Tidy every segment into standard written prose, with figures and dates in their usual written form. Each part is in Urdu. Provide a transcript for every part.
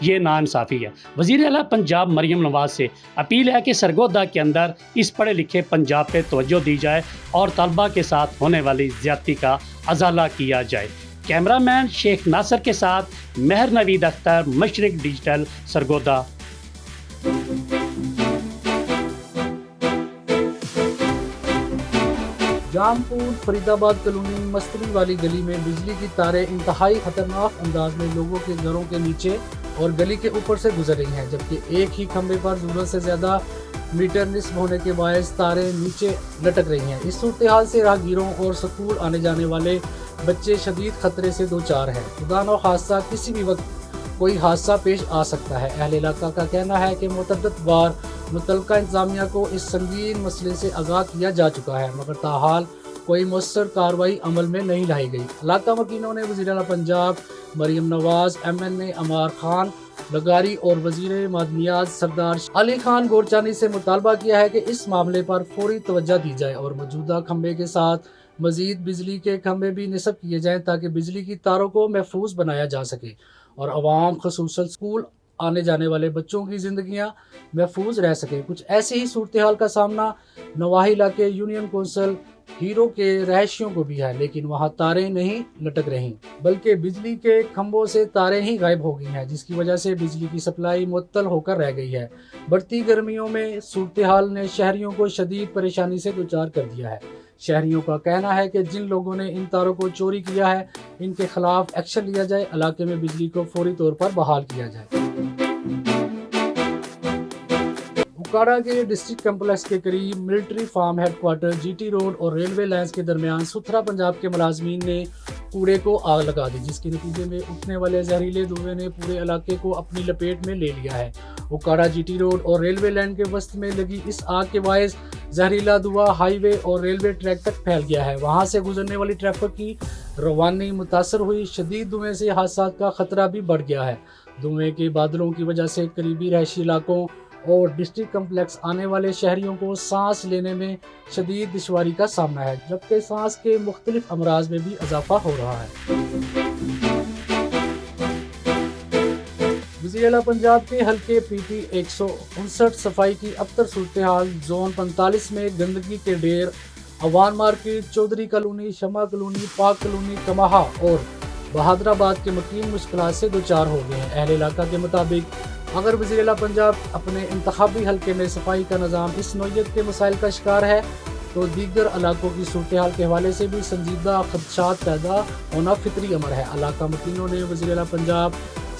یہ ناانصافی ہے۔ وزیر اعلیٰ پنجاب مریم نواز سے اپیل ہے کہ سرگودا کے اندر اس پڑھے لکھے پنجاب پہ توجہ دی جائے اور طلباء کے ساتھ ہونے والی زیادتی کا ازالہ کیا جائے۔ کیمرہ مین شیخ ناصر کے ساتھ مہر نوید اختر، مشرق ڈیجیٹل، سرگودا۔ جام پور فرید آباد کالونی مستری والی گلی میں بجلی کی تاریں انتہائی خطرناک انداز میں لوگوں کے گھروں کے نیچے اور گلی کے اوپر سے گزر رہی ہیں، جبکہ ایک ہی کھمبے پر ضرورت سے زیادہ میٹر نصب ہونے کے باعث تاریں نیچے لٹک رہی ہیں۔ اس صورتحال سے راہگیروں اور سکول آنے جانے والے بچے شدید خطرے سے دوچار ہیں۔ خدا نخواستہ کسی بھی وقت کوئی حادثہ پیش آ سکتا ہے۔ اہل علاقہ کا کہنا ہے کہ متعدد بار متعلقہ انتظامیہ کو اس سنگین مسئلے سے آگاہ کیا جا چکا ہے، مگر تاحال کوئی مؤثر کارروائی عمل میں نہیں لائی گئی۔ علاقہ مکینوں نے وزیر اعلیٰ پنجاب مریم نواز، MNA عمار خان لگاری اور وزیر معدنیات سردار علی خان گورچانی سے مطالبہ کیا ہے کہ اس معاملے پر فوری توجہ دی جائے اور موجودہ کھمبے کے ساتھ مزید بجلی کے کھمبے بھی نصب کیے جائیں تاکہ بجلی کی تاروں کو محفوظ بنایا جا سکے اور عوام خصوصاً اسکول آنے جانے والے بچوں کی زندگیاں محفوظ رہ سکیں۔ کچھ ایسی ہی صورتحال کا سامنا نواحی علاقے یونین کونسل ہیرو کے رہائشیوں کو بھی ہے، لیکن وہاں تاریں نہیں لٹک رہیں بلکہ بجلی کے کھمبوں سے تاریں ہی غائب ہو گئی ہیں، جس کی وجہ سے بجلی کی سپلائی معطل ہو کر رہ گئی ہے۔ بڑھتی گرمیوں میں صورتحال نے شہریوں کو شدید پریشانی سے دوچار کر دیا ہے۔ شہریوں کا کہنا ہے کہ جن لوگوں نے ان تاروں کو چوری کیا ہے ان کے خلاف ایکشن لیا جائے، علاقے میں بجلی کو فوری طور پر بحال کیا جائے۔ اوکاڑا کے ڈسٹرکٹ کمپلیکس کے قریب military farm headquarter, GT road اور ریلوے لائنز کے درمیان ستھرا پنجاب کے ملازمین نے کوڑے کو آگ لگا دی، جس کے نتیجے میں اٹھنے والے زہریلے دھوئیں نے پورے علاقے کو اپنی لپیٹ میں لے لیا ہے۔ اوکاڑا GT روڈ اور ریلوے لائن کے وسط میں لگی اس آگ کے باعث زہریلا دھواں ہائی وے اور ریلوے ٹریک تک پھیل گیا ہے۔ وہاں سے گزرنے والی ٹریفک کی روانی متاثر ہوئی۔ شدید دھوئیں سے حادثات کا خطرہ بھی بڑھ گیا ہے۔ دھوئیں کے بادلوں کی وجہ سے قریبی رہائشی علاقوں اور ڈسٹرکٹ کمپلیکس آنے والے شہریوں کو سانس لینے میں شدید دشواری کا سامنا ہے، جبکہ سانس کے مختلف امراض میں بھی اضافہ ہو رہا ہے۔ وزیر اعلیٰ پنجاب کے حلقے PT 159 صفائی کی ابتر صورتحال۔ زون 45 میں گندگی کے ڈھیر، اوان مارکیٹ، چودھری کالونی، شمع کالونی، پاک کالونی، کماہا اور بہادر آباد کے مکین مشکلات سے دوچار ہو گئے ہیں۔ اہل علاقہ کے مطابق اگر وزیر اعلیٰ پنجاب اپنے انتخابی حلقے میں صفائی کا نظام اس نوعیت کے مسائل کا شکار ہے تو دیگر علاقوں کی صورتحال کے حوالے سے بھی سنجیدہ خدشات پیدا ہونا فطری امر ہے۔ علاقہ مکینوں نے وزیر اعلیٰ Punjab,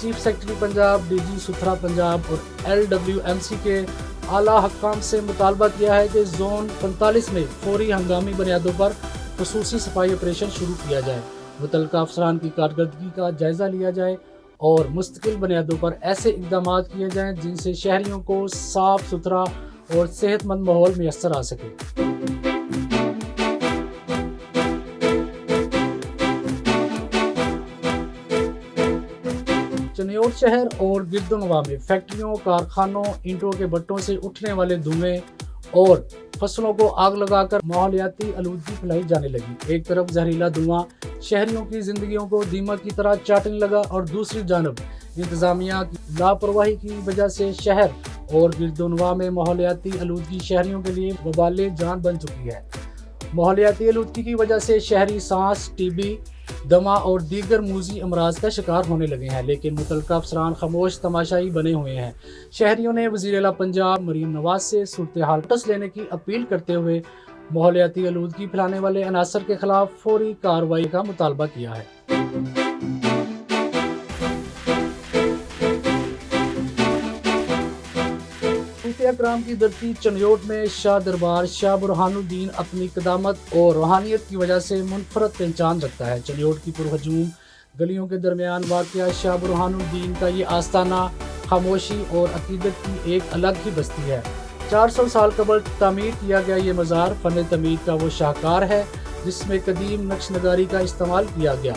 chief secretary Punjab, DG ستھرا پنجاب اور LWMC کے اعلیٰ حکام سے مطالبہ کیا ہے کہ زون 45 میں فوری ہنگامی بنیادوں پر خصوصی صفائی آپریشن شروع کیا جائے، متعلقہ افسران کی کارکردگی کا جائزہ لیا جائے اور مستقل بنیادوں پر ایسے اقدامات کیے جائیں جن سے شہریوں کو صاف ستھرا اور صحت مند ماحول میسر آ سکے۔ چنیوٹ شہر اور گرد و نواح میں فیکٹریوں، کارخانوں، اینٹوں کے بٹوں سے اٹھنے والے دھوئیں اور فصلوں کو آگ لگا کر ماحولیاتی آلودگی پھیلائی جانے لگی۔ ایک طرف زہریلا دھواں شہریوں کی زندگیوں کو دیمک کی طرح چاٹنے لگا اور دوسری جانب انتظامیہ کی لاپرواہی کی وجہ سے شہر اور گرد و نواح میں ماحولیاتی آلودگی شہریوں کے لیے وبال جان بن چکی ہے۔ ماحولیاتی آلودگی کی وجہ سے شہری سانس، TB، دمہ اور دیگر موذی امراض کا شکار ہونے لگے ہیں، لیکن متعلقہ افسران خاموش تماشائی بنے ہوئے ہیں۔ شہریوں نے وزیر اعلیٰ پنجاب مریم نواز سے صورتحال ٹس لینے کی اپیل کرتے ہوئے ماحولیاتی آلودگی پھیلانے والے عناصر کے خلاف فوری کارروائی کا مطالبہ کیا ہے۔ صوفیہ کرام کی دھرتی چنیوٹ میں شاہ دربار شاہ برہان الدین اپنی قدامت اور روحانیت کی وجہ سے منفرد پہچان رکھتا ہے۔ چنیوٹ کی پرہجوم گلیوں کے درمیان واقع شاہ برہان الدین کا یہ آستانہ خاموشی اور عقیدت کی ایک الگ ہی بستی ہے۔ 400 سال قبل تعمیر کیا گیا یہ مزار فن تعمیر کا وہ شاہکار ہے جس میں قدیم نقش نگاری کا استعمال کیا گیا۔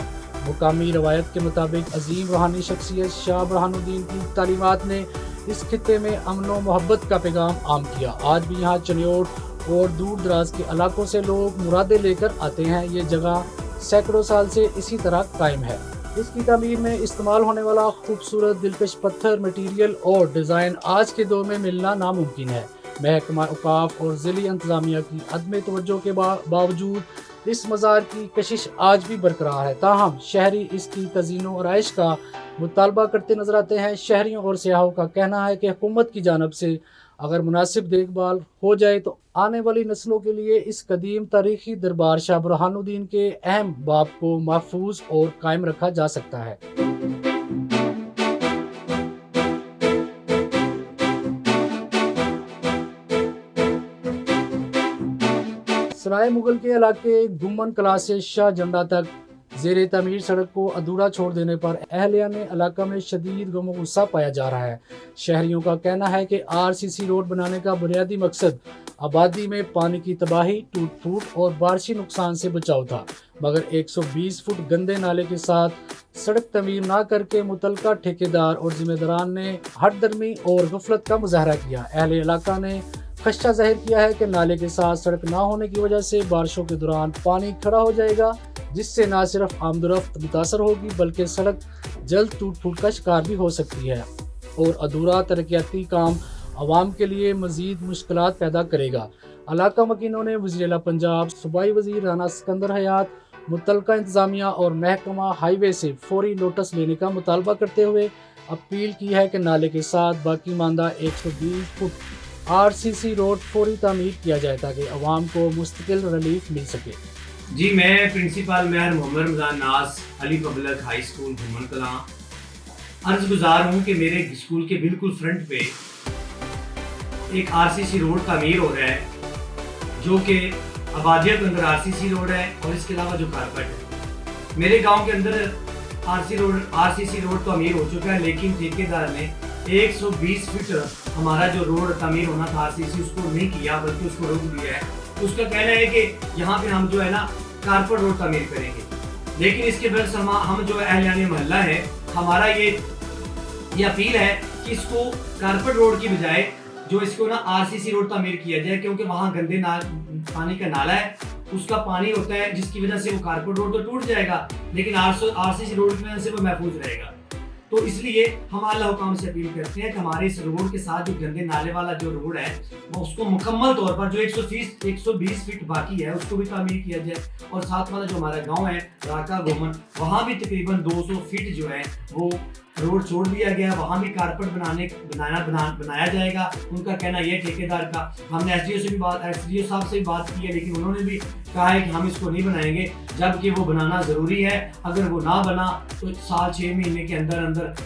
مقامی روایت کے مطابق عظیم روحانی شخصیت شاہ برہان الدین کی تعلیمات نے اس خطے میں امن و محبت کا پیغام عام کیا۔ آج بھی یہاں چنیوٹ اور دور دراز کے علاقوں سے لوگ مرادیں لے کر آتے ہیں۔ یہ جگہ سینکڑوں سال سے اسی طرح قائم ہے۔ اس کی تعمیر میں استعمال ہونے والا خوبصورت دلکش پتھر مٹیریل اور ڈیزائن آج کے دور میں ملنا ناممکن ہے۔ محکمہ اوقاف اور ضلعی انتظامیہ کی عدم توجہ کے باوجود اس مزار کی کشش آج بھی برقرار ہے، تاہم شہری اس کی تزئین و آرائش کا مطالبہ کرتے نظر آتے ہیں۔ شہریوں اور سیاحوں کا کہنا ہے کہ حکومت کی جانب سے اگر مناسب دیکھ بھال ہو جائے تو آنے والی نسلوں کے لیے اس قدیم تاریخی دربار شاہ برہان الدین کے اہم باب کو محفوظ اور قائم رکھا جا سکتا ہے۔ سرائے مغل کے علاقے گمن کلا سے شاہ جنڈا تک زیر تعمیر سڑک کو ادھورا چھوڑ دینے پر اہلیان علاقہ میں شدید غم و غصہ پایا جا رہا ہے۔ شہریوں کا کہنا ہے کہ RCC روڈ بنانے کا بنیادی مقصد آبادی میں پانی کی تباہی، ٹوٹ پھوٹ اور بارشی نقصان سے بچاؤ تھا، مگر 120 فٹ گندے نالے کے ساتھ سڑک تعمیر نہ کر کے متعلقہ ٹھیکیدار اور ذمہ داران نے ہٹ درمی اور غفلت کا مظاہرہ کیا۔ اہل علاقہ نے خدشہ ظاہر کیا ہے کہ نالے کے ساتھ سڑک نہ ہونے کی وجہ سے بارشوں کے دوران پانی کھڑا ہو جائے گا، جس سے نہ صرف آمد و رفت متاثر ہوگی بلکہ سڑک جلد ٹوٹ پھوٹ کا شکار بھی ہو سکتی ہے اور ادھورا ترقیاتی کام عوام کے لیے مزید مشکلات پیدا کرے گا۔ علاقہ مکینوں نے وزیر اعلیٰ پنجاب صوبائی وزیر رانا سکندر حیات، متعلقہ انتظامیہ اور محکمہ ہائی وے سے فوری نوٹس لینے کا مطالبہ کرتے ہوئے اپیل کی ہے کہ نالے کے ساتھ باقی ماندہ 120 فٹ RCC روڈ فوری تعمیر کیا جائے تاکہ عوام کو مستقل ریلیف مل سکے۔ جی، میں پرنسپل مہر محمد رمضان ناز علی پبلک ہائی اسکول گھومن کلاں عرض گزار ہوں کہ میرے اسکول کے بالکل فرنٹ پہ ایک RCC روڈ تعمیر ہو رہا ہے، جو کہ آبادیوں کے اندر RCC روڈ ہے اور اس کے علاوہ جو کارپٹ ہے۔ میرے گاؤں کے اندر RCC روڈ تعمیر ہو چکا ہے، لیکن ٹھیکیدار نے 120 فٹ ہمارا جو روڈ تعمیر ہونا تھا RCC اس کو نہیں کیا بلکہ اس کو روک دیا ہے۔ اس کا کہنا ہے کہ یہاں پہ ہم جو ہے نا کارپٹ روڈ تعمیر کریں گے، لیکن اس کے برعکس ہم جو اہلیان محلہ ہے، ہمارا یہ اپیل ہے کہ اس کو کارپٹ روڈ کی بجائے جو اس کو نا RCC روڈ تعمیر کیا جائے، کیونکہ وہاں گندے پانی کا نالا ہے، اس کا پانی ہوتا ہے جس کی وجہ سے وہ کارپٹ روڈ تو ٹوٹ جائے گا لیکن RCC روڈ کی وجہ سے وہ محفوظ رہے گا۔ تو اس لیے ہم اعلیٰ حکام سے اپیل کرتے ہیں کہ ہمارے اس روڈ کے ساتھ جو گندے نالے والا جو روڈ ہے وہ اس کو مکمل طور پر جو 120 فٹ باقی ہے اس کو بھی تعمیر کیا جائے، اور ساتھ والا جو ہمارا گاؤں ہے راکا گومن، وہاں بھی تقریباً 200 فٹ جو ہے وہ روڈ چھوڑ دیا گیا، وہاں بھی کارپٹ بنایا جائے گا۔ ان کا کہنا یہ ٹھیکیدار کا، ہم نے SDO صاحب سے بھی بات کی ہے، لیکن انہوں نے بھی کہا ہے کہ ہم اس کو نہیں بنائیں گے جبکہ وہ بنانا ضروری ہے۔ اگر وہ نہ بنا تو 6 مہینے کے اندر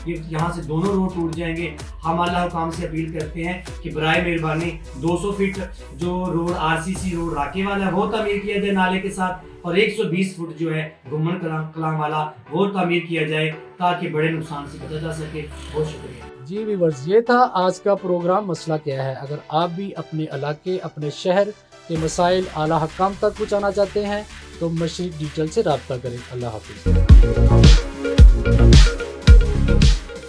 یہاں سے دونوں روڈ ٹوٹ جائیں گے۔ ہم اعلیٰ حکام سے اپیل کرتے ہیں کہ برائے مہربانی 200 فٹ جو روڈ RCC روڈ راکے والا ہے وہ تعمیر کیا جائے نالے کے ساتھ، اور 120 فٹ جو ہے گھومن کلاں والا وہ تعمیر کیا جائے تاکہ بڑے نقصان سے بچا جا سکے۔ بہت شکریہ۔ جی ویورز، یہ تھا آج کا پروگرام مسئلہ کیا ہے۔ اگر آپ بھی اپنے علاقے، اپنے شہر کے مسائل اعلیٰ حکام تک پہنچانا چاہتے ہیں تو مشرق ڈیجیٹل سے رابطہ کریں۔ اللہ حافظ۔